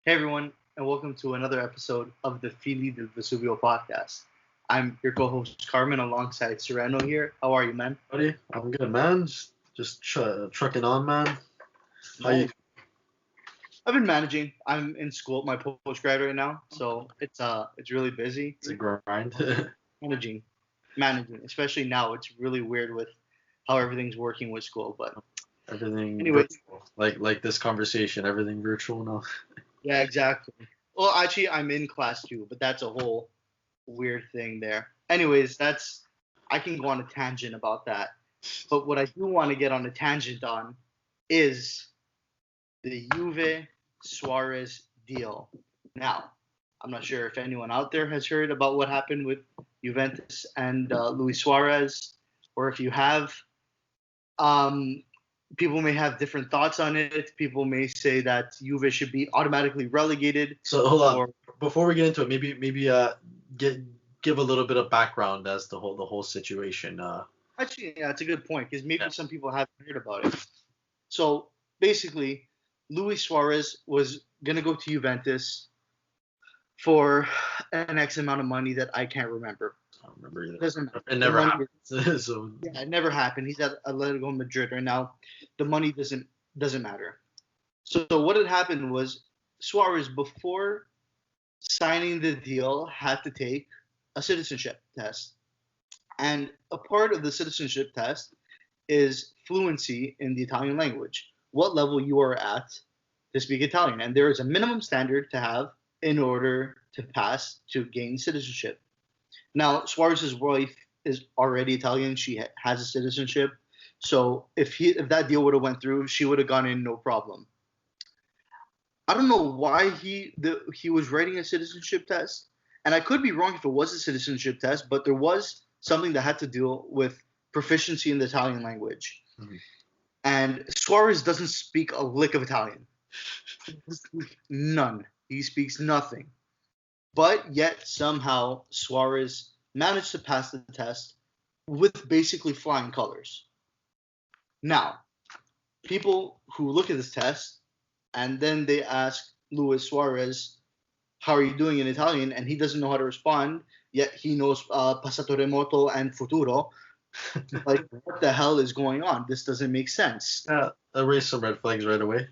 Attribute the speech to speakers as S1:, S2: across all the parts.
S1: Hey everyone, and welcome to another episode of the FDV Podcast. I'm your co-host Carmen alongside Sereno here. How are you, man?
S2: Buddy, I'm good, man. Just trucking on, man. How you?
S1: Nice. I've been managing. I'm in school, my postgrad right now, so it's really busy.
S2: It's a grind.
S1: Managing, managing, especially now. It's really weird with how everything's working with school. But
S2: Everything
S1: anyway,
S2: virtual, like this conversation. Everything virtual now.
S1: yeah, exactly. Well, actually, I'm in class too, but that's a whole weird thing there. Anyways, that's I can go on a tangent about that. But what I do want to get on a tangent on is the Juve Suarez deal. Now, I'm not sure if anyone out there has heard about what happened with Juventus and Luis Suarez, or if you have, um, people may have different thoughts on it. People may say that Juve should be automatically relegated.
S2: So hold on.
S1: Or
S2: Before we get into it, maybe get give a little bit of background as the whole situation.
S1: actually, yeah, that's a good point because maybe
S2: Yeah.
S1: some people haven't heard about it. So basically, Luis Suarez was gonna go to Juventus for an X amount of money that I can't remember.
S2: I don't remember either.
S1: Doesn't matter.
S2: It
S1: The
S2: never
S1: money,
S2: happened. So
S1: yeah, it never happened. He's at Atletico Madrid right now. The money doesn't matter. So what had happened was Suarez before signing the deal had to take a citizenship test, and a part of the citizenship test is fluency in the Italian language. What level you are at to speak Italian, and there is a minimum standard to have in order to pass to gain citizenship. Now, Suarez's wife is already Italian; she has a citizenship. So if that deal would have went through, she would have gone in no problem. I don't know why he was writing a citizenship test, and I could be wrong if it was a citizenship test, but there was something that had to deal with proficiency in the Italian language.
S2: Mhm.
S1: And Suarez doesn't speak a lick of Italian. None. He speaks nothing. But yet somehow Suarez managed to pass the test with basically flying colors. Now, people who look at this test and then they ask Luis Suarez, "How are you doing in Italian?" and he doesn't know how to respond. Yet he knows passato remoto and futuro. Like, what the hell is going on? This doesn't make sense.
S2: that raised some red flags right away.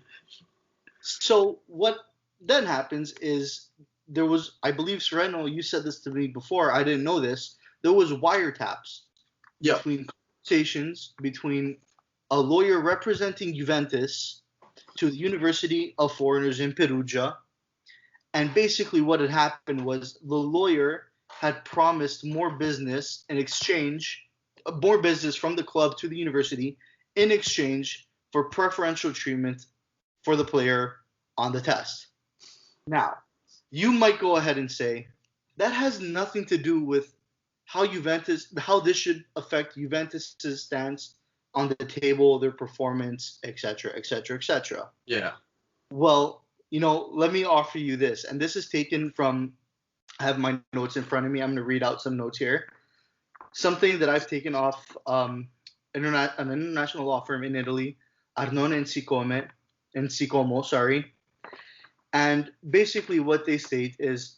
S1: So what then happens is there was, I believe, Sereno, you said this to me before. I didn't know this. There was wiretaps
S2: Yeah.
S1: between conversations between a lawyer representing Juventus to the University of Foreigners in Perugia. And basically what had happened was the lawyer had promised more business in exchange, more business from the club to the university in exchange for preferential treatment for the player on the test. Now, you might go ahead and say that has nothing to do with how this should affect Juventus's stance on the table, their performance, etc., etc., etc.
S2: Yeah.
S1: Well, let me offer you this, and this is taken from. I have my notes in front of me. I'm going to read out some notes here. Something that I've taken off an international law firm in Italy, Arnone and Sicomo, sorry. And basically, what they state is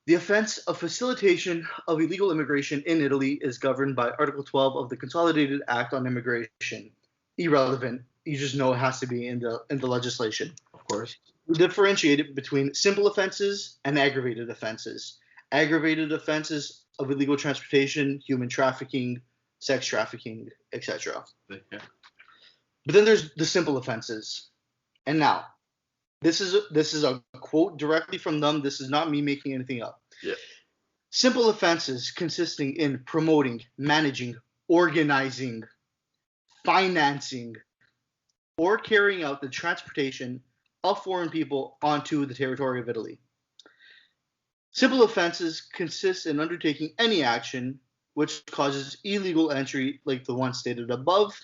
S1: the offense of facilitation of illegal immigration in Italy is governed by Article 12 of the Consolidated Act on Immigration. Irrelevant. You just know it has to be in the legislation.
S2: Of course.
S1: We differentiate it between simple offenses and aggravated offenses. Aggravated offenses of illegal transportation, human trafficking, sex trafficking, etc.
S2: Yeah.
S1: But then there's the simple offenses. And now, this is a quote directly from them. This is not me making anything up.
S2: Yeah.
S1: Simple offenses consisting in promoting, managing, organizing, financing, or carrying out the transportation of foreign people onto the territory of Italy. Simple offenses consist in undertaking any action which causes illegal entry like the one stated above,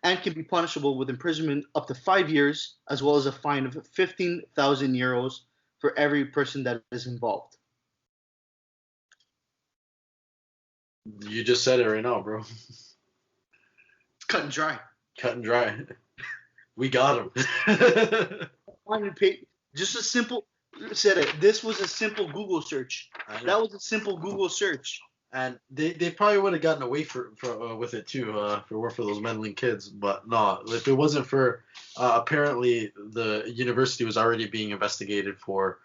S1: and can be punishable with imprisonment up to 5 years, as well as a fine of 15,000 euros for every person that is involved.
S2: You just said it right now, bro.
S1: It's cut and dry.
S2: Cut and dry. We got him.
S1: Fine and pay, just a simple said it. This was a simple Google search.
S2: I know.
S1: That was a simple Google search.
S2: And they probably would have gotten away with it too if it weren't for those meddling kids. But no, if it wasn't for apparently the university was already being investigated for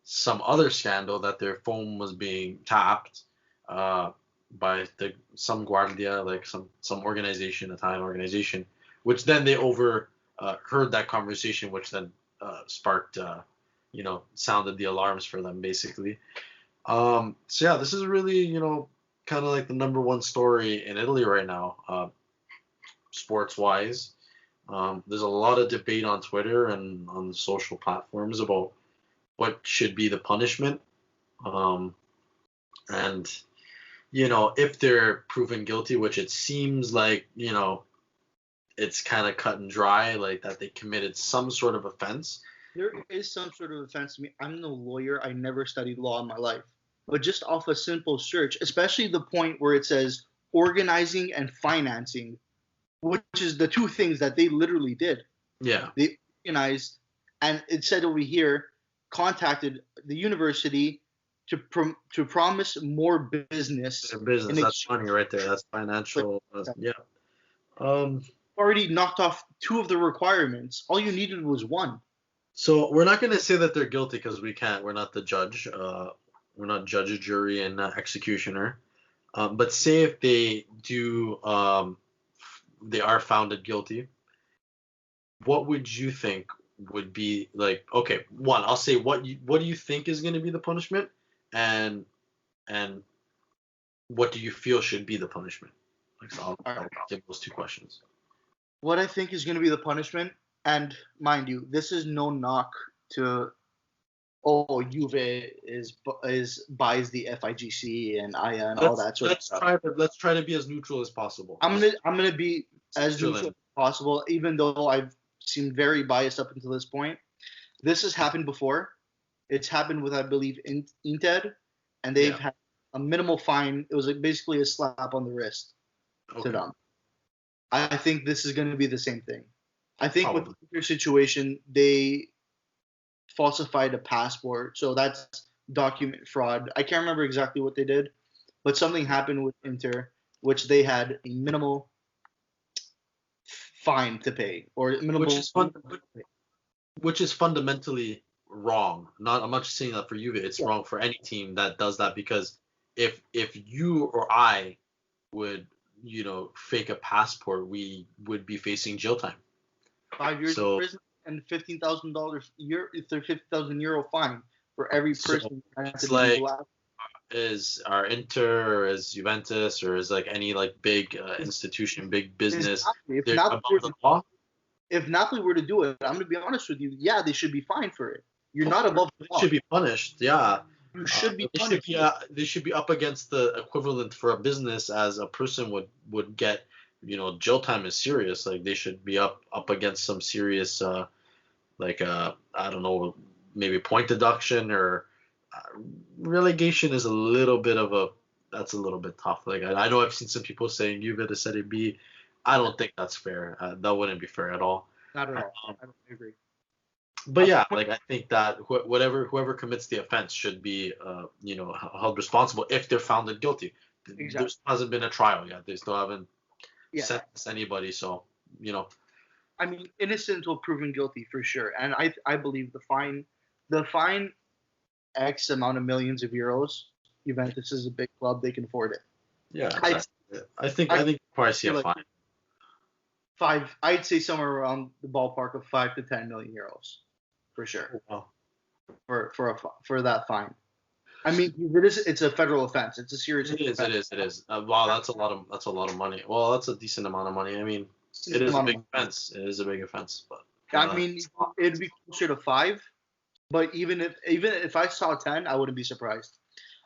S2: some other scandal that their phone was being tapped by some guardia, like some organization, Italian organization, which then they heard that conversation, which then sparked sounded the alarms for them basically. So yeah, this is really, kind of like the number one story in Italy right now, sports wise. There's a lot of debate on Twitter and on the social platforms about what should be the punishment. And, if they're proven guilty, which it seems like, it's kind of cut and dry, like that they committed some sort of offense.
S1: There is some sort of offense to me. I'm no lawyer. I never studied law in my life. But just off a simple search, especially the point where it says organizing and financing, which is the two things that they literally did.
S2: Yeah.
S1: They organized, and it said over here, contacted the university to promise more business.
S2: Their business, that's money right there. That's financial. Yeah.
S1: Already knocked off two of the requirements. All you needed was one.
S2: So we're not going to say that they're guilty because we can't. We're not the judge. We're not judge, jury, and executioner. But say if they do, they are founded guilty. What would you think would be like? Okay, one, I'll say what do you think is going to be the punishment, and what do you feel should be the punishment? Like, so I'll give those two questions.
S1: What I think is going to be the punishment, and mind you, this is no knock to. Juve buys the FIGC and AIA and all that sort of stuff.
S2: Let's try to be as neutral as possible.
S1: I'm gonna be as neutral as possible, even though I've seemed very biased up until this point. This has happened before. It's happened with, I believe, Inter, and they've had a minimal fine. It was basically a slap on the wrist to them. I think this is going to be the same thing. I think with the Inter situation, they falsified a passport, so that's document fraud. I can't remember exactly what they did, but something happened with Inter, which they had a minimal fine to pay, or minimal,
S2: which is fundamentally wrong. I'm not just saying that for Juve. It's wrong for any team that does that, because if you or I would fake a passport, we would be facing jail time.
S1: 5 years in prison and €50,000 fine for every person.
S2: It's like, is our Inter, or is Juventus, or is like any like big institution, big business,
S1: if Napoli were to do it, I'm going to be honest with you, yeah, they should be fined for it. You're not above the law.
S2: They should be punished, yeah.
S1: You should be punished.
S2: They should be up against the equivalent for a business as a person would get. Jail time is serious. Like, they should be up against some serious, I don't know, maybe point deduction, or relegation is a little bit that's a little bit tough. Like, I know I've seen some people saying Juve to Serie B. I don't think that's fair. That wouldn't be fair at all.
S1: Not at all. I don't agree.
S2: But yeah, like, I think that whoever commits the offense should be, held responsible if they're found guilty. Exactly. There hasn't been a trial yet. They still haven't sentenced anybody. So,
S1: I mean, innocent until proven guilty for sure. And I believe the fine X amount of millions of euros. Juventus is a big club; they can afford it.
S2: Yeah, exactly. I think you probably see a fine.
S1: I'd say somewhere around the ballpark of 5 to 10 million euros, for sure.
S2: Wow.
S1: For that fine. I mean, it's a federal offense. It's a serious.
S2: It is. Wow, that's a lot of money. Well, that's a decent amount of money. I mean, it is a big offense. It is a big offense, but.
S1: I mean, it'd be closer to 5, but even if I saw 10, I wouldn't be surprised.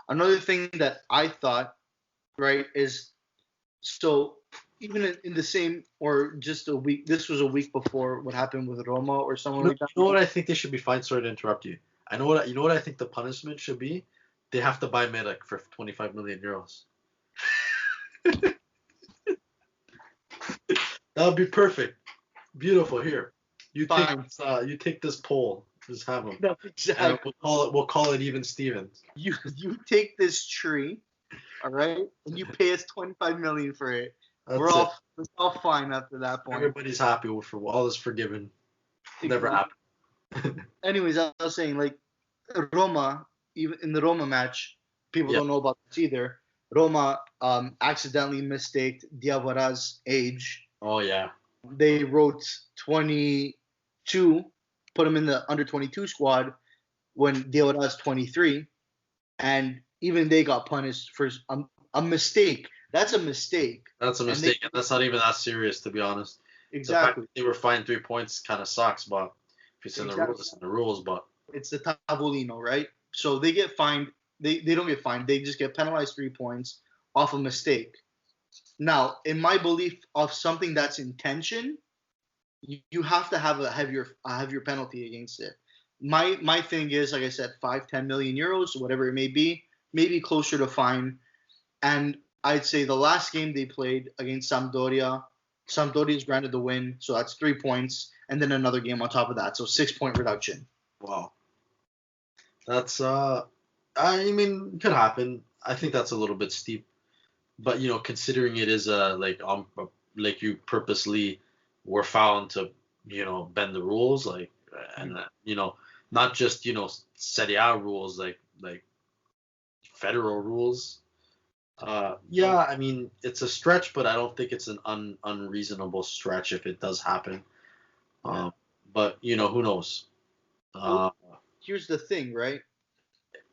S1: Another thing that I thought, right, is so even in the same, or just a week. This was a week before what happened with Roma or someone like that.
S2: You know what I think they should be fined? Sorry to interrupt you. You know what I think the punishment should be? They have to buy Medic for 25 million euros. That would be perfect. Beautiful. Here, you take this poll. Just have them.
S1: No,
S2: And
S1: exactly.
S2: we'll call it even Stevens.
S1: You take this tree, all right, and you pay us 25 million for it.
S2: That's it.
S1: We're all fine after that point.
S2: Everybody's happy with all is forgiven. Never
S1: Exactly.
S2: happened.
S1: Anyways, I was saying, like, Roma, even in the Roma match, people
S2: Yeah.
S1: don't know about this either. Roma accidentally mistaked Diawara's age.
S2: Oh yeah.
S1: They wrote 22, put him in the under 22 squad when Diawara's 23, and even they got punished for a mistake. That's a mistake.
S2: That's a mistake, and that's not even that serious, to be honest.
S1: Exactly.
S2: The fact that they were fined 3 points kind of sucks, but if it's in the rules, it's in the rules. But
S1: it's the tavolino, right? So they get fined. They don't get fined. They just get penalized 3 points off a mistake. Now, in my belief of something that's intention, you have to have a heavier penalty against it. My thing is, like I said, 5-10 million euros, whatever it may be, maybe closer to fine. And I'd say the last game they played against Sampdoria is granted the win, so that's 3 points, and then another game on top of that, so 6-point reduction.
S2: wow, that's I mean, it could happen. I think that's a little bit steep, but considering it is like you purposely were found to bend the rules, like, and not just Serie A rules, like federal rules. Yeah, I mean, it's a stretch, but I don't think it's an unreasonable stretch if it does happen. But who knows?
S1: Here's the thing, right?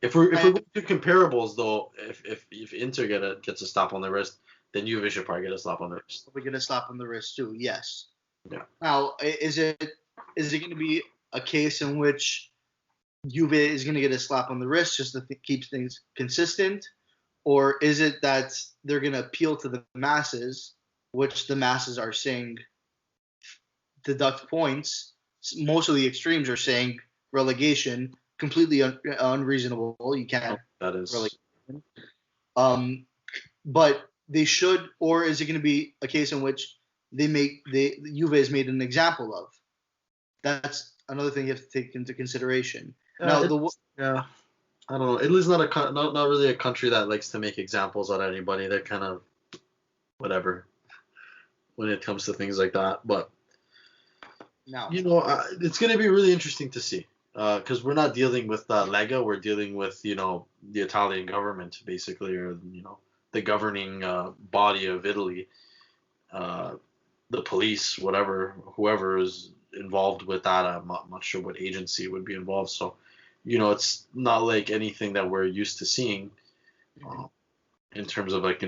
S2: If we're going to do comparables, though, if Inter gets a slap on the wrist, then Juve should probably get a slap on the wrist.
S1: We get a slap on the wrist too. Yes.
S2: Yeah.
S1: Now, is it going to be a case in which Juve is going to get a slap on the wrist just to keep things consistent? Or is it that they're going to appeal to the masses, which the masses are saying deduct points? Most of the extremes are saying relegation, completely unreasonable. You can't.
S2: That is.
S1: Relegation. But they should, or is it going to be a case in which Juve is made an example of? That's another thing you have to take into consideration.
S2: Yeah. I don't know. Italy's not really a country that likes to make examples out of anybody. They're kind of whatever when it comes to things like that. But it's going to be really interesting to see because we're not dealing with Lega. We're dealing with the Italian government basically, or the governing body of Italy, the police, whoever is involved with that. I'm not sure what agency would be involved. So. It's not like anything that we're used to seeing in terms of like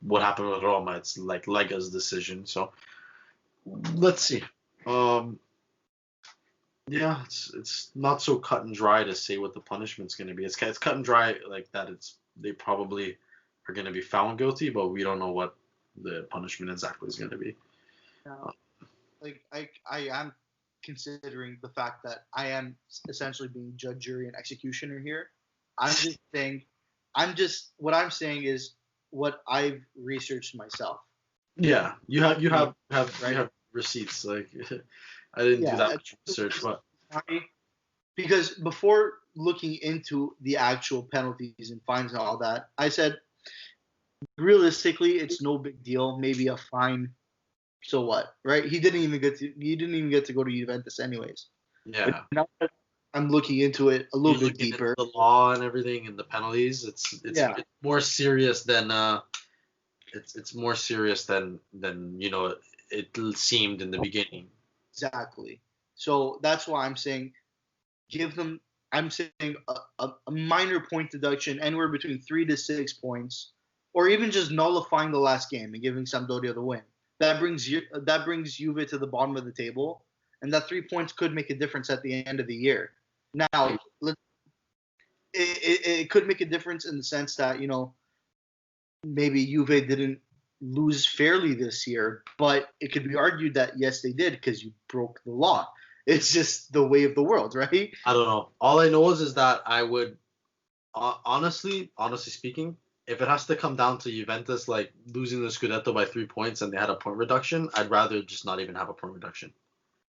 S2: what happened with Roma. It's like Lega's decision. So let's see. Yeah, it's not so cut and dry to say what the punishment's going to be. It's cut and dry like that. They probably are going to be found guilty, but we don't know what the punishment exactly is going to be.
S1: I am considering the fact that I am essentially being judge, jury, and executioner here. What I'm saying is what I've researched myself.
S2: Yeah, you have receipts. Like I didn't do that much research, but
S1: because before looking into the actual penalties and fines and all that, I said realistically it's no big deal. Maybe a fine. So what, right? He didn't even get to go to Juventus anyways.
S2: Yeah.
S1: But now that I'm looking into it a little bit deeper.
S2: The law and everything and the penalties, it's more serious than it's more serious than it seemed in the beginning.
S1: Exactly. So that's why I'm saying give them. I'm saying a minor point deduction, anywhere between 3 to 6 points, or even just nullifying the last game and giving Sampdoria the win. That brings Juve to the bottom of the table, and that 3 points could make a difference at the end of the year. Now, it could make a difference in the sense that maybe Juve didn't lose fairly this year, but it could be argued that yes, they did because you broke the law. It's just the way of the world, right?
S2: I don't know. All I know is that I would, honestly speaking, if it has to come down to Juventus like losing the Scudetto by 3 points and they had a point reduction, I'd rather just not even have a point reduction,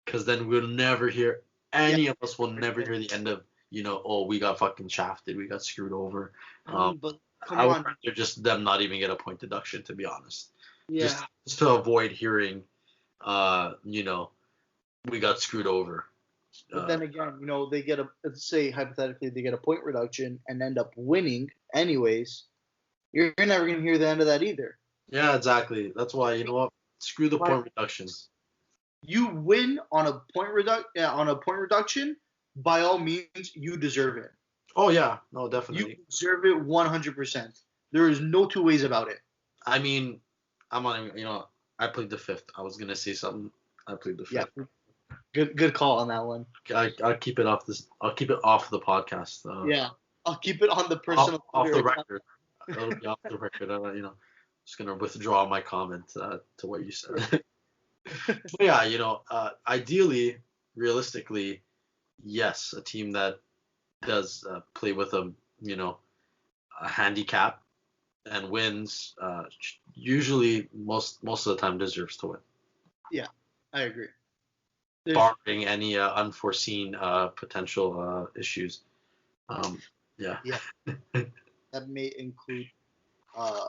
S2: because then we'll never hear any of us will never hear the end of, oh, we got fucking shafted, we got screwed over.
S1: But come
S2: I would
S1: on.
S2: rather just them not even get a point deduction, to be honest.
S1: Yeah.
S2: Just to avoid hearing, we got screwed over.
S1: But then again, they get let's say hypothetically they get a point reduction and end up winning anyways. You're never gonna hear the end of that either.
S2: Yeah, exactly. That's why, you know what? Screw the point reductions.
S1: You win on a point reduction, by all means, you deserve it.
S2: Oh yeah, no, definitely.
S1: You deserve it 100%. There is no two ways about it.
S2: I mean, I'm on. I played the fifth. I was gonna say something. I played the fifth.
S1: Yeah. Good call on that one.
S2: I'll keep it off this. I'll keep it off the podcast.
S1: Yeah, I'll keep it on the personal.
S2: Off the record. It'll be off the record. Just gonna withdraw my comment to what you said. But yeah, ideally, realistically, yes, a team that does play with a handicap and wins usually most of the time deserves to win.
S1: Yeah, I agree.
S2: Barring any unforeseen potential issues. Yeah.
S1: That may include a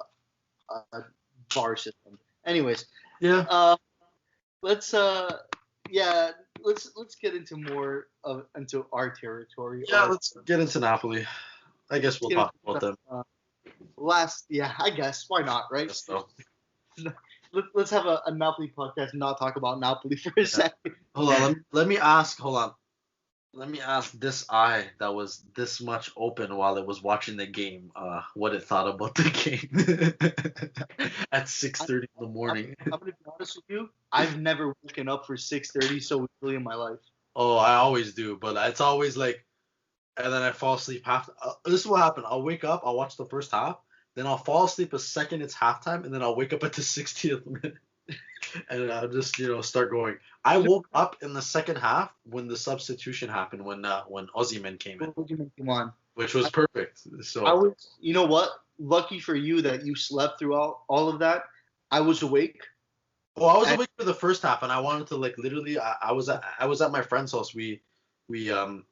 S1: bar system. Anyways.
S2: Yeah.
S1: Let's get into into our territory.
S2: Yeah, let's get into Napoli. I guess we'll talk about them.
S1: I guess why not, right?
S2: So.
S1: Let's have a Napoli podcast and not talk about Napoli for a second.
S2: Hold on, let me ask this eye that was this much open while it was watching the game, what it thought about the game at 6:30 in the morning.
S1: I'm gonna be honest with you. I've never woken up for 6:30 so early in my life.
S2: Oh, I always do, but it's always like, and then I fall asleep half. This is what happened. I'll wake up, I'll watch the first half, then I'll fall asleep a second it's halftime, and then I'll wake up at the 60th minute, and I'll just start going. I woke up in the second half when the substitution happened when Osimhen came in.
S1: Osimhen came on,
S2: which was perfect. So
S1: I was, you know what? Lucky for you that you slept throughout all of that. I was awake.
S2: Oh, I was awake for the first half, and I wanted to literally. I was at my friend's house. We hung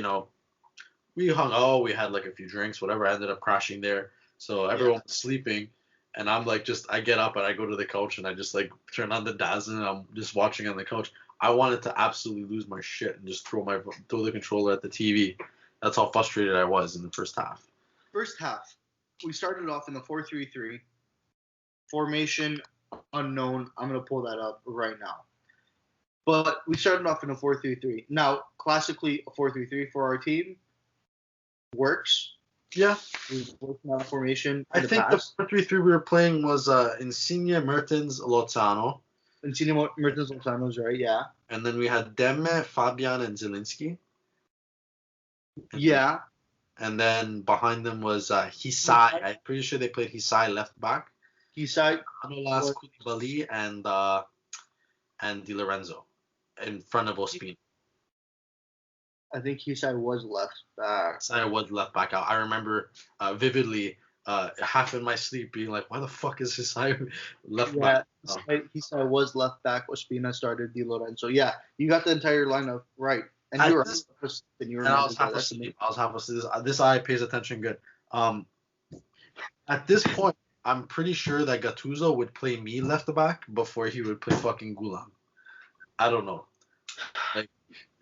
S2: out. We had a few drinks, whatever. I ended up crashing there, so everyone was sleeping, and I'm I get up and I go to the couch and I just turn on the DAZN and I'm just watching on the couch. I wanted to absolutely lose my shit and just throw the controller at the TV. That's how frustrated I was in the first half.
S1: First half, we started off in the 4-3-3 formation. Unknown. I'm going to pull that up right now. But we started off in a 4-3-3. Now, classically, a 4-3-3 for our team works.
S2: Yeah.
S1: We've worked in that formation.
S2: I think the 4-3-3 we were playing was Insigne, Mertens, Lozano.
S1: Insigne, Mertens, Lozano's right, yeah.
S2: And then we had Demme, Fabian, and Zielinski.
S1: Yeah.
S2: And then behind them was Hisai. I'm pretty sure they played Hisai left back.
S1: Hisai,
S2: Manolas, Koulibaly, and Di Lorenzo in front of Ospina.
S1: I think Hisai was left back.
S2: Hisai was left back out. I remember vividly, half in my sleep, being like, "Why the fuck is Hisai left back?"
S1: Hisai was left back. Ospina started. Di Lorenzo. Yeah, you got the entire lineup right. And you were
S2: I was half asleep. This eye pays attention good. At this point, I'm pretty sure that Gattuso would play me left back before he would play fucking Gulam. I don't know.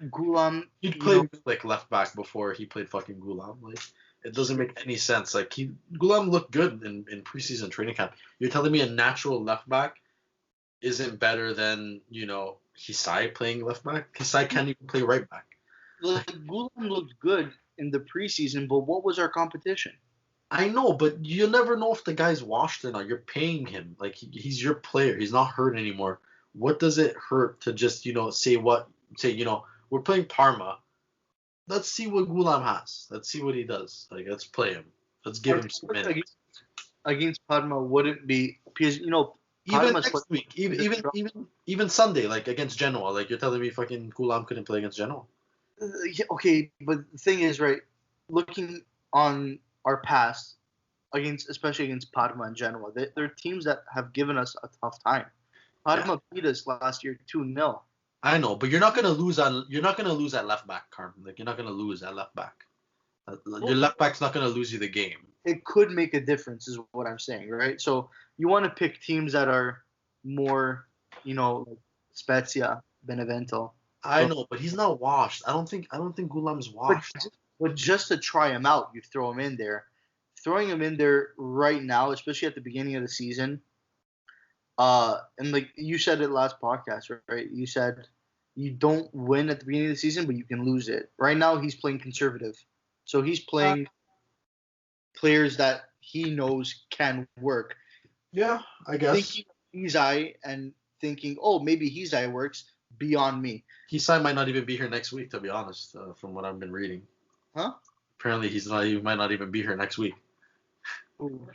S1: Gulam.
S2: He'd play left back before he played fucking Gulam. It doesn't make any sense. Gulam looked good in preseason training camp. You're telling me a natural left back isn't better than Hisai playing left back? Hisai can't even play right back.
S1: Gulam looked good in the preseason, but what was our competition?
S2: I know, but you never know if the guy's washed or not. You're paying him. He's your player. He's not hurt anymore. What does it hurt to just, say, we're playing Parma. Let's see what Gulam has. Let's see what he does. Let's play him. Let's give him some minutes.
S1: Against Parma wouldn't be, because,
S2: even next week, even Sunday, against Genoa, you're telling me fucking Gulam couldn't play against Genoa?
S1: Okay, but the thing is, right, looking on our past, especially against Parma and Genoa, they're teams that have given us a tough time. Parma beat us last year 2-0.
S2: I know, but you're not gonna lose at left back, Carm. Like you're not gonna lose at left back. Your left back's not gonna lose you the game.
S1: It could make a difference, is what I'm saying, right? So you want to pick teams that are more, like Spezia, Benevento.
S2: I know, but he's not washed. I don't think Gulam's washed.
S1: But just to try him out, you throw him in there. Throwing him in there right now, especially at the beginning of the season, and like you said it last podcast, right? You said you don't win at the beginning of the season, but you can lose it. Right now, he's playing conservative, so he's playing players that he knows can work.
S2: Yeah, I guess.
S1: Thinking Hizai and thinking, oh, maybe Hizai works beyond me.
S2: Hizai might not even be here next week, to be honest, from what I've been reading.
S1: Huh?
S2: Apparently, he might not even be here next week.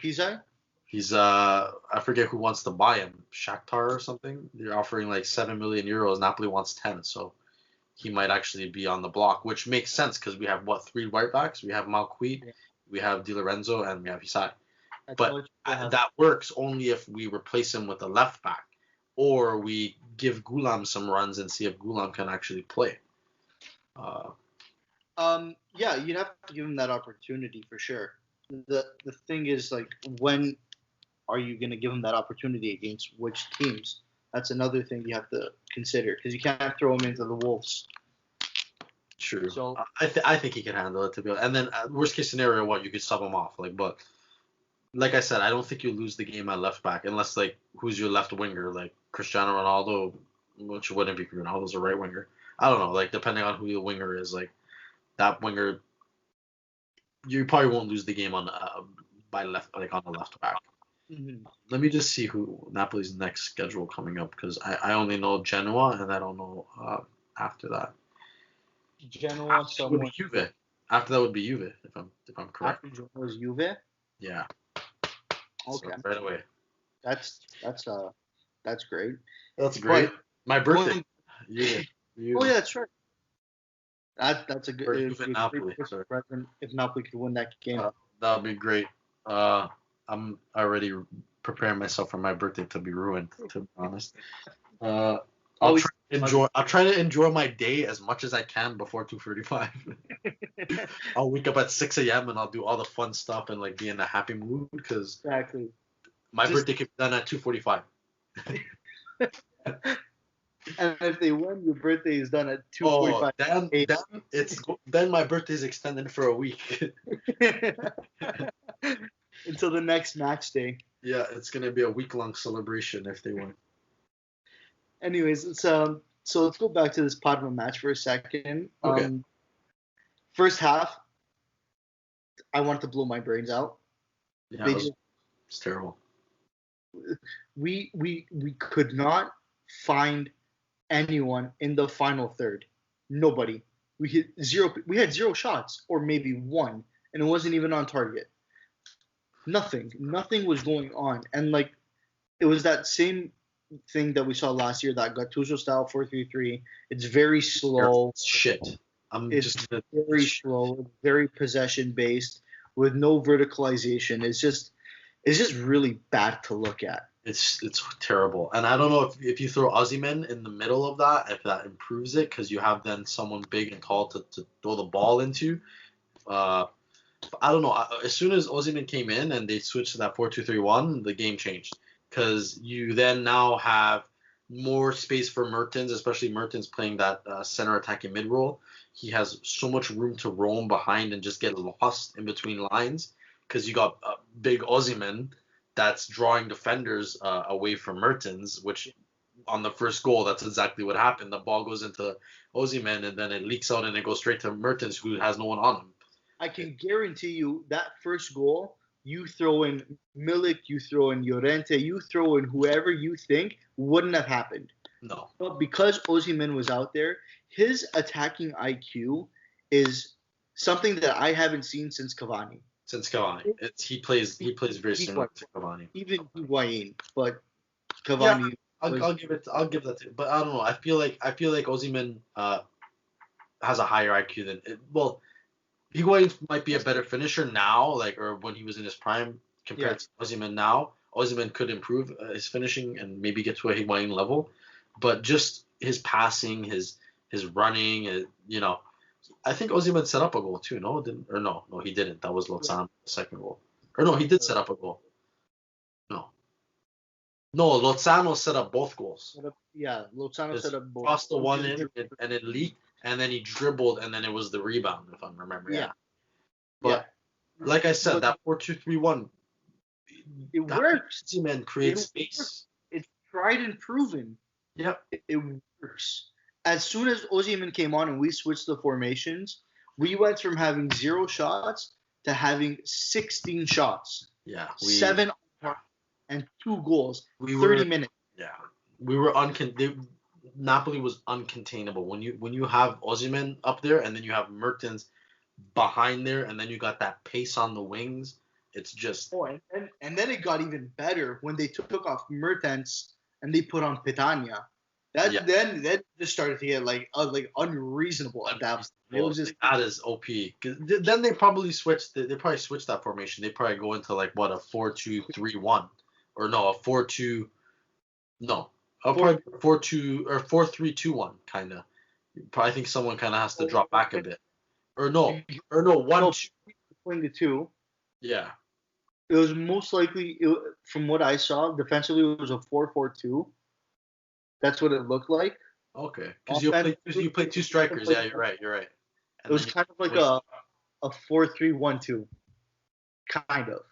S1: Hizai?
S2: He's I forget who wants to buy him, Shakhtar or something. They're offering like 7 million euros. Napoli wants 10, so he might actually be on the block, which makes sense because we have 3 right backs. We have Malquid, we have Di Lorenzo, and we have Hizai. But that works only if we replace him with a left back, or we give Gulam some runs and see if Gulam can actually play.
S1: Yeah, you'd have to give him that opportunity for sure. The thing is, like, when are you going to give him that opportunity against which teams? That's another thing you have to consider because you can't throw him into the Wolves.
S2: True. So I think he can handle it, to be honest. And then worst case scenario, you could sub him off. But like I said, I don't think you lose the game at left back unless who's your left winger, like Cristiano Ronaldo, which wouldn't be Ronaldo's a right winger. I don't know, depending on who the winger is, that winger, you probably won't lose the game on by left, on the left back.
S1: Mm-hmm.
S2: Let me just see who Napoli's next schedule coming up because I only know Genoa and I don't know after that.
S1: Genoa,
S2: would be Juve. After that would be Juve, if I'm correct.
S1: After Genoa is Juve.
S2: Yeah.
S1: Okay.
S2: So right away.
S1: That's great.
S2: That's great. My birthday.
S1: Yeah. Oh yeah, that's right. That's a good.
S2: Napoli.
S1: If Napoli could win that game,
S2: that would be great. I'm already preparing myself for my birthday to be ruined. To be honest. I'll try to enjoy my day as much as I can before 2:35. I'll wake up at 6 a.m. and I'll do all the fun stuff and be in a happy mood because my birthday can be done at 2:45.
S1: And if they win, your birthday is done at 2:45.
S2: Then my birthday is extended for a week.
S1: Until the next match day.
S2: Yeah, it's gonna be a week-long celebration if they win.
S1: Anyways, so let's go back to this Parma match for a second.
S2: Okay.
S1: First half, I wanted to blow my brains out.
S2: Yeah, it's terrible.
S1: We could not find anyone in the final third. Nobody. We had 0 shots, or maybe 1, and it wasn't even on target. Nothing was going on, and it was that same thing that we saw last year, that Gattuso style 4-3-3. It's very slow.
S2: Shit.
S1: It's very slow, very possession based, with no verticalization. It's just really bad to look at.
S2: It's terrible, and I don't know if you throw Osimhen in the middle of that, if that improves it, because you have then someone big and tall to throw the ball into. I don't know. As soon as Osimhen came in and they switched to that 4-2-3-1, the game changed. Because you then now have more space for Mertens, especially Mertens playing that center attacking mid role. He has so much room to roam behind and just get lost in between lines because you got big Osimhen that's drawing defenders away from Mertens, which on the first goal, that's exactly what happened. The ball goes into Osimhen and then it leaks out and it goes straight to Mertens, who has no one on him.
S1: I can guarantee you that first goal, you throw in Milik, you throw in Llorente, you throw in whoever you think, wouldn't have happened.
S2: No.
S1: But because Osimhen was out there, his attacking IQ is something that I haven't seen since Cavani.
S2: He plays very similar to Cavani.
S1: Even Higuain, but Cavani.
S2: Yeah, I'll give that to. But I don't know. I feel like Osimhen has a higher IQ than Higuain might be a better finisher now, or when he was in his prime compared to Osimhen now. Osimhen could improve his finishing and maybe get to a Higuain level, but just his passing, his running, you know. I think Osimhen set up a goal too. No, didn't or no, he didn't. That was Lozano's second goal. Or no, he did set up a goal. No, Lozano set up both goals.
S1: Yeah, Lozano set up both.
S2: Crossed the one in and it leaked, and then he dribbled, and then it was the rebound, if I'm remembering.
S1: Yeah.
S2: But like I said, that 4-2-3-1,
S1: it works.
S2: Osimhen creates space.
S1: It's tried and proven.
S2: Yep.
S1: It works. As soon as Osimhen came on and we switched the formations, we went from having 0 shots to having 16 shots.
S2: Yeah.
S1: 7 and 2 goals. 30 minutes.
S2: Yeah. We were Napoli was uncontainable. When you have Osimhen up there and then you have Mertens behind there and then you got that pace on the wings, it's just.
S1: Oh, and then it got even better when they took off Mertens and they put on Petagna. Then just started to get like unreasonable at that point. It was just
S2: that is OP. Then they probably switched. They probably switched that formation. They probably go into like what, a 4-2-3-1 or no, a 4-2. No, probably 4-2 or 4-3-2-1 kind of. Probably think someone kind of has to drop back a bit. Or no, 1-2.
S1: Between the two.
S2: Yeah.
S1: It was most likely, from what I saw, defensively it was a 4-4-2. That's what it looked like.
S2: Okay, because you play 2 strikers. Yeah, you're right.
S1: And it was kind of like a 4-3-1-2. Kind of,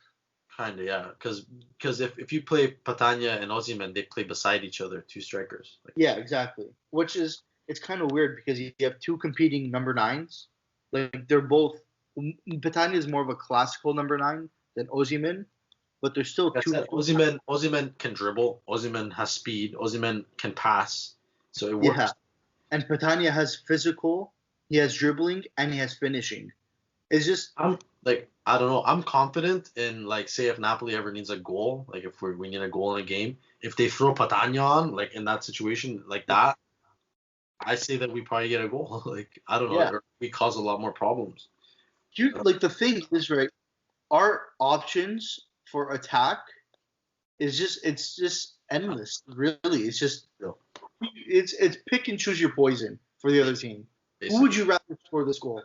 S2: yeah. Because if you play Petagna and Osimhen, they play beside each other, 2 strikers.
S1: Yeah, exactly. It's kind of weird because you have 2 competing number 9s. Like they're both. Petagna is more of a classical number 9 than Osimhen. But there's still 2.
S2: Osimhen can dribble. Osimhen has speed. Osimhen can pass. So it works.
S1: Yeah. And Petagna has physical. He has dribbling and he has finishing. It's just.
S2: I don't know. I'm confident in, like, say if Napoli ever needs a goal, like if we need a goal in a game, if they throw Petagna on, like in that situation like that, I say that we probably get a goal. Like, I don't know. Yeah. We cause a lot more problems.
S1: The thing is, right, our options for attack it's just endless, really. It's just it's pick and choose your poison for the other team. Basically. Who would you rather score this goal?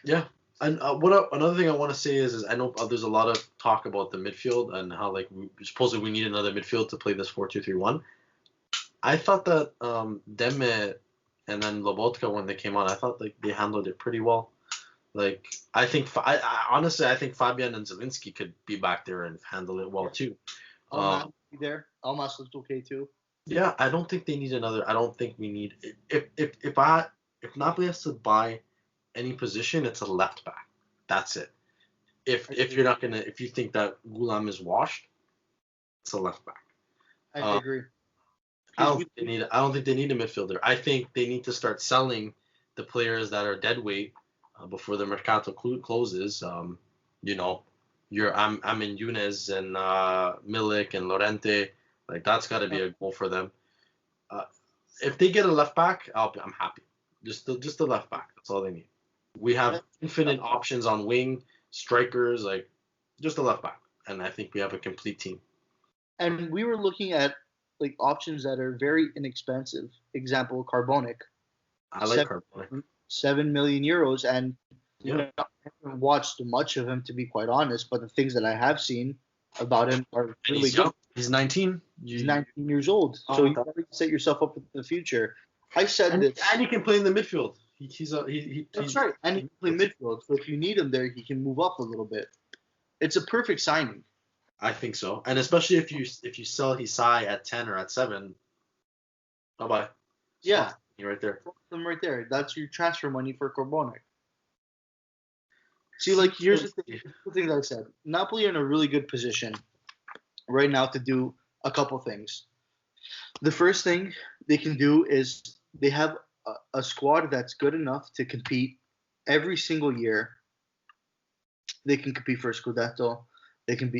S2: Yeah, and another thing I want to say is I know there's a lot of talk about the midfield and how like supposedly we need another midfield to play this 4-2-3-1. I thought that Demme and then Lobotka when they came on, I thought like they handled it pretty well. Like, I honestly think Fabian and Zielinski could be back there and handle it well too.
S1: Almas be there. Almas looks okay too.
S2: Yeah, I don't think they need another. I don't think we need. If Napoli has to buy any position, it's a left back. That's it. If you think that Gulam is washed, it's a left back.
S1: I agree.
S2: I don't think they need a midfielder. I think they need to start selling the players that are dead weight. Before the Mercato closes, I'm in Younes and Milik and Lorente. Like, that's got to be a goal for them. If they get a left back, I'm happy. Just the left back. That's all they need. We have infinite options on wing, strikers, like just a left back, and I think we have a complete team.
S1: And we were looking at like options that are very inexpensive. Example, Carbonic.
S2: I like Carbonic.
S1: 7 million euros, and I haven't watched much of him, to be quite honest, but the things that I have seen about him are really good.
S2: He's 19.
S1: He's 19 years old, so you got to set yourself up for the future. I said this.
S2: And he can play in the midfield.
S1: That's right, and he can play midfield, so if you need him there, he can move up a little bit. It's a perfect signing.
S2: I think so, and especially if you sell Hisai at 10 or at 7, bye-bye.
S1: Yeah.
S2: You're right there.
S1: Them right there. That's your transfer money for Carbonic. See, like, here's the thing that I said. Napoli are in a really good position right now to do a couple things. The first thing they can do is they have a squad that's good enough to compete every single year. They can compete for a Scudetto. They can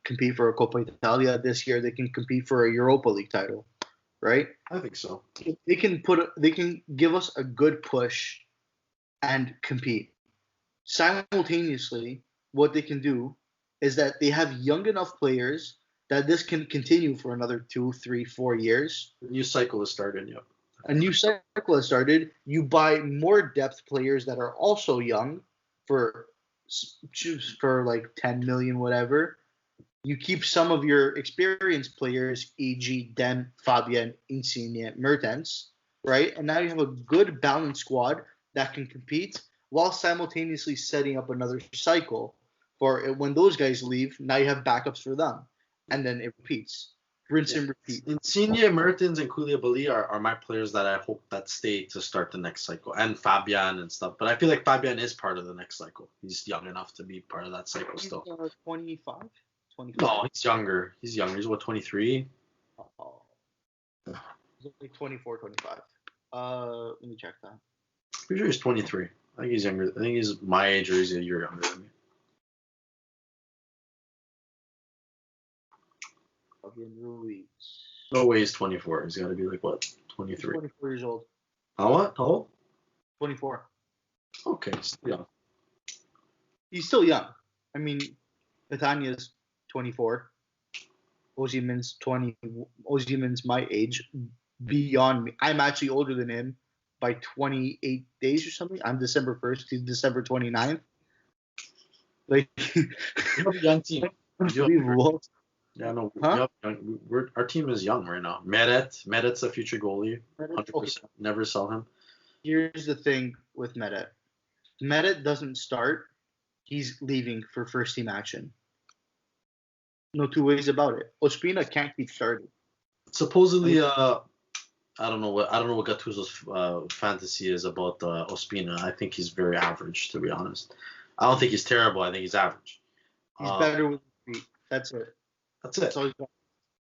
S1: compete for a Coppa Italia this year. They can compete for a Europa League title. Right?
S2: I think so.
S1: They can give us a good push and compete. Simultaneously, what they can do is that they have young enough players that this can continue for another 2, 3, 4 years.
S2: The new cycle is starting, yep.
S1: A new cycle has started. You buy more depth players that are also young for like 10 million, whatever. You keep some of your experienced players, e.g., Den, Fabian, Insigne, Mertens, right? And now you have a good balanced squad that can compete while simultaneously setting up another cycle for when those guys leave. Now you have backups for them, and then it repeats, rinse and repeat.
S2: Insigne, Mertens, and Koulibaly are my players that I hope that stay to start the next cycle, and Fabian and stuff. But I feel like Fabian is part of the next cycle. He's young enough to be part of that cycle still.
S1: 25? 25?
S2: No, he's younger. He's younger. He's what, 23?
S1: Oh. He's like 24, 25. Let me check that.
S2: Pretty sure he's 23. I think he's younger. I think he's my age or he's a year younger than me.
S1: Fabian Ruiz.
S2: No way he's 24. He's got to be like, what,
S1: He's
S2: 23?
S1: 24 years old.
S2: How what? How old?
S1: 24.
S2: Okay, still young.
S1: He's still young. I mean, Nathania's 24. Osimhen's 20. Osimhen's my age, beyond me. I'm actually older than him by 28 days or something. I'm December 1st. He's December 29th. Like,
S2: You have a young team.
S1: unbelievable.
S2: Yeah, no.
S1: Huh?
S2: Our team is young right now. Medet's a future goalie. 100%.
S1: Okay.
S2: Never sell him.
S1: Here's the thing with Medet. Medet doesn't start. He's leaving for first team action. No two ways about it. Ospina can't keep starting.
S2: Supposedly, I don't know what Gattuso's fantasy is about Ospina. I think he's very average, to be honest. I don't think he's terrible. I think he's average.
S1: He's better with his feet. That's it.
S2: That's it.
S1: That's all he's got.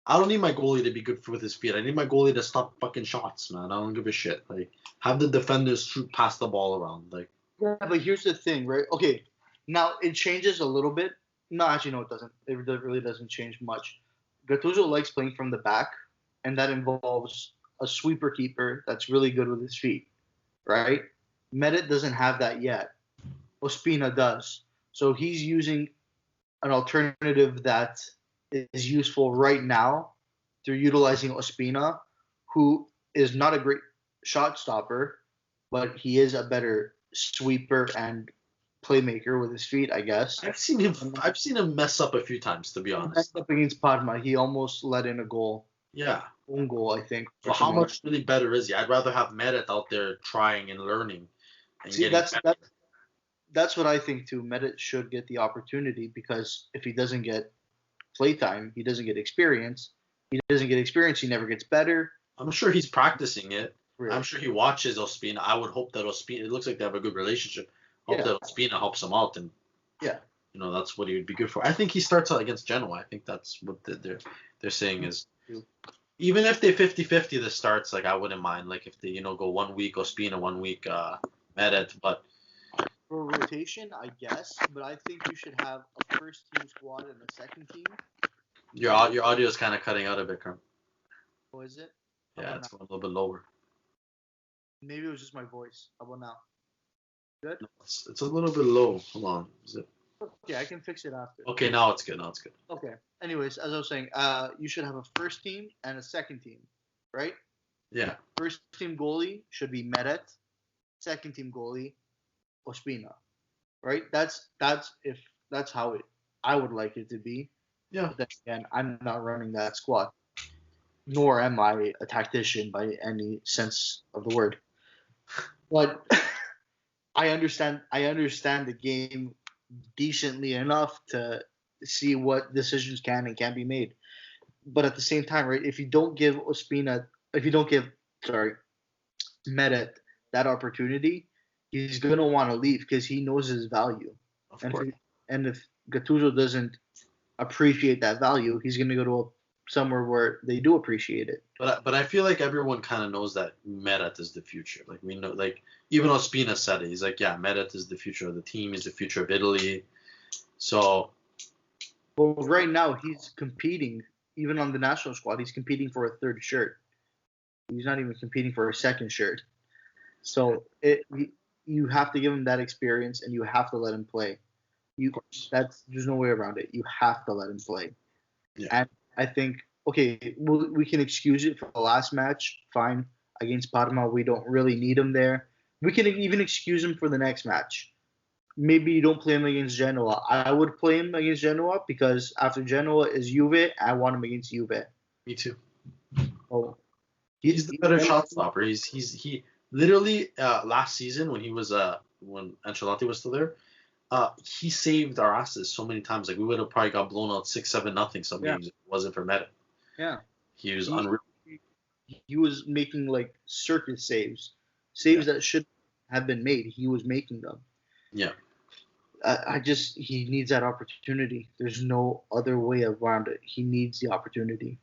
S2: I don't need my goalie to be good with his feet. I need my goalie to stop fucking shots, man. I don't give a shit. Like, have the defenders shoot past the ball around. Like,
S1: Yeah, but here's the thing, right? Okay, now it changes a little bit. No, actually, no, it doesn't. It really doesn't change much. Gattuso likes playing from the back, and that involves a sweeper keeper that's really good with his feet, right? Medet doesn't have that yet. Ospina does. So he's using an alternative that is useful right now through utilizing Ospina, who is not a great shot stopper, but he is a better sweeper and playmaker with his feet, I guess.
S2: I've seen him mess up a few times, to be honest.
S1: Messed up against Parma, he almost let in a goal.
S2: Yeah.
S1: Own goal, I think.
S2: Well, how much really better is he? I'd rather have Medet out there trying and learning. And
S1: See,
S2: getting better.
S1: that's what I think too. Medet should get the opportunity, because if he doesn't get playtime, he doesn't get experience. He doesn't get experience, he never gets better.
S2: I'm sure he's practicing it.
S1: Really.
S2: I'm sure he watches Ospina. I would hope that Ospina. It looks like they have a good relationship. Hope that Ospina helps him out, and that's what he would be good for. I think he starts out against Genoa. I think that's what they're saying is. Even if they 50-50 the starts, like, I wouldn't mind. Like, if they, go 1 week Ospina, 1 week Medet, but
S1: for rotation, I guess, but I think you should have a first team squad and a second team.
S2: Your audio is kind of cutting out a bit, Carm.
S1: Oh, is it?
S2: Yeah, it's a little bit lower.
S1: Maybe it was just my voice. How about now? Good?
S2: No, it's a little bit low. Hold on. Is it?
S1: Okay, I can fix it after.
S2: Okay, now it's good.
S1: Okay. Anyways, as I was saying, you should have a first team and a second team, right?
S2: Yeah.
S1: First team goalie should be Medet. Second team goalie, Ospina. Right? That's how I would like it to be.
S2: Yeah.
S1: But then again, I'm not running that squad. Nor am I a tactician by any sense of the word. But I understand the game decently enough to see what decisions can and can't be made. But at the same time, right, if you don't give Medet that opportunity, he's gonna want to leave because he knows his value.
S2: Of course.
S1: And if Gattuso doesn't appreciate that value, he's gonna go to somewhere where they do appreciate it.
S2: But I feel like everyone kind of knows that Medet is the future. Like, we know, like, even Ospina said it. He's like, yeah, Medet is the future of the team. He's the future of Italy. So.
S1: Well, right now he's competing, even on the national squad. He's competing for a third shirt. He's not even competing for a second shirt. So you have to give him that experience, and you have to let him play. There's no way around it. You have to let him play. Yeah. And I think, okay, we can excuse it for the last match. Fine. against Parma. We don't really need him there. We can even excuse him for the next match. Maybe you don't play him against Genoa. I would play him against Genoa because after Genoa is Juve. I want him against Juve.
S2: Me too.
S1: Oh,
S2: He's the better shot stopper. He literally last season when Ancelotti was still there, he saved our asses so many times. Like we would have probably got blown out 6-7-0 some games if it wasn't for Meta.
S1: Yeah.
S2: He was unreal.
S1: He was making like circus saves that should have been made. He was making them.
S2: Yeah.
S1: He needs that opportunity. There's no other way around it. He needs the opportunity.